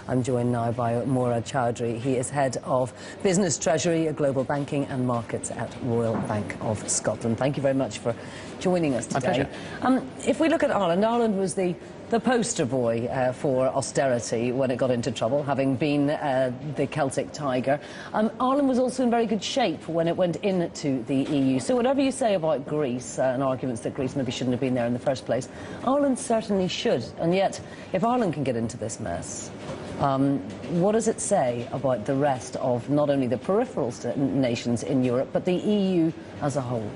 I'm joined now by Maura Choudhry. He is Head of Business Treasury, Global Banking and Markets at Royal Bank of Scotland. Thank you very much for joining us today. My pleasure. If we look at Ireland, Ireland was the poster boy for austerity when it got into trouble, having been the Celtic tiger. Ireland was also in very good shape when it went into the EU. So whatever you say about Greece and arguments that Greece maybe shouldn't have been there in the first place, Ireland certainly should. And yet, if Ireland can get into this mess, what does it say about the rest of not only the peripheral nations in Europe, but the EU as a whole?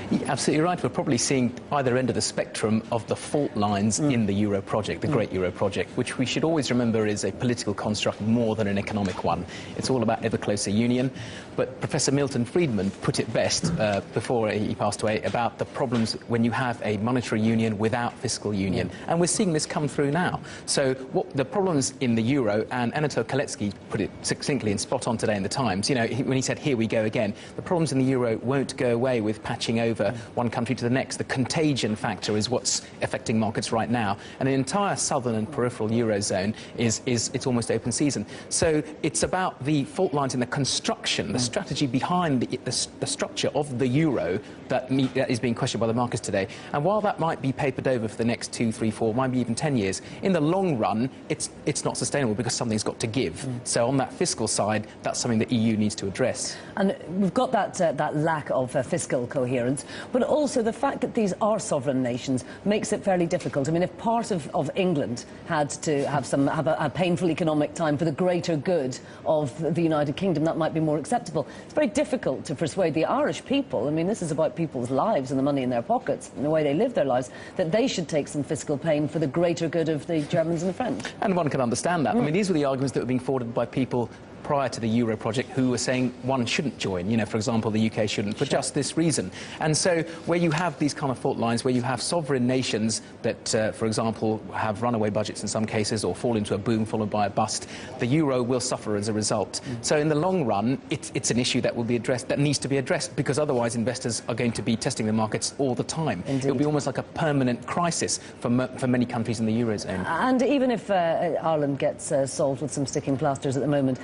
You're absolutely right. We're probably seeing either end of the spectrum of the fault lines in the Euro project, the Great Euro project, which we should always remember is a political construct more than an economic one. It's all about ever closer union. But Professor Milton Friedman put it best before he passed away about the problems when you have a monetary union without fiscal union. And we're seeing this come through now. So what the problems in the Euro, and Anatol Kalecki put it succinctly and spot on today in the Times, you know, when he said, here we go again, the problems in the Euro won't go away with patching over one country to the next. The contagion factor is what's affecting markets right now, and the entire southern and peripheral eurozone it's almost open season. So it's about the fault lines in the construction, the strategy behind the structure of the euro that is being questioned by the markets today. And while that might be papered over for the next 2, 3, 4, might be even 10 years, in the long run it's not sustainable because something's got to give. So on that fiscal side, that's something the EU needs to address. And we've got that lack of fiscal coherence. But also the fact that these are sovereign nations makes it fairly difficult. I mean, if part of England had to have a painful economic time for the greater good of the United Kingdom, that might be more acceptable. It's very difficult to persuade the Irish people, I mean, this is about people's lives and the money in their pockets and the way they live their lives, that they should take some fiscal pain for the greater good of the Germans and the French. And one can understand that. I mean, these were the arguments that were being forwarded by people prior to the Euro project who were saying one shouldn't join, you know, for example, the UK shouldn't, for just this reason. And so where you have these kind of fault lines, where you have sovereign nations that, for example, have runaway budgets in some cases or fall into a boom followed by a bust, the Euro will suffer as a result. So in the long run, it's an issue that will be addressed, that needs to be addressed, because otherwise investors are going to be testing the markets all the time. Indeed. It'll be almost like a permanent crisis for many countries in the Eurozone. And even if Ireland gets solved with some sticking plasters at the moment,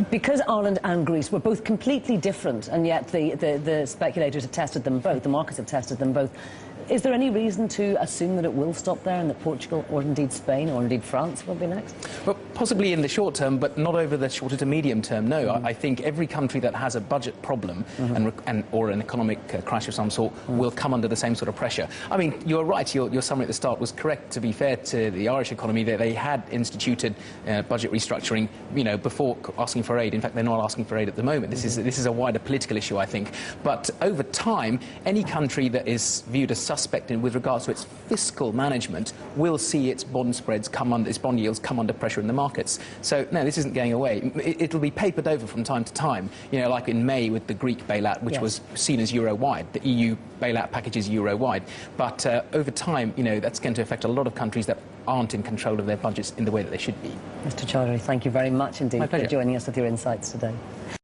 because Ireland and Greece were both completely different, and yet the speculators have tested them both, the markets have tested them both, is there any reason to assume that it will stop there and that Portugal or indeed Spain or indeed France will be next? Well, possibly in the short term, but not over the shorter to medium term, no. I think every country that has a budget problem or an economic crash of some sort will come under the same sort of pressure. I mean, you're right, your summary at the start was correct. To be fair to the Irish economy, they had instituted budget restructuring, you know, before asking for aid. In fact, they're not asking for aid at the moment. This is a wider political issue, I think. But over time, any country that is viewed as suspect with regards to its fiscal management will see its bond spreads its bond yields come under pressure in the markets. So no, this isn't going away. It'll be papered over from time to time. You know, like in May with the Greek bailout, which was seen as euro-wide. The EU bailout package is euro-wide. But over time, you know, that's going to affect a lot of countries that aren't in control of their budgets in the way that they should be. Mr. Choudhry, thank you very much indeed for joining us with your insights today.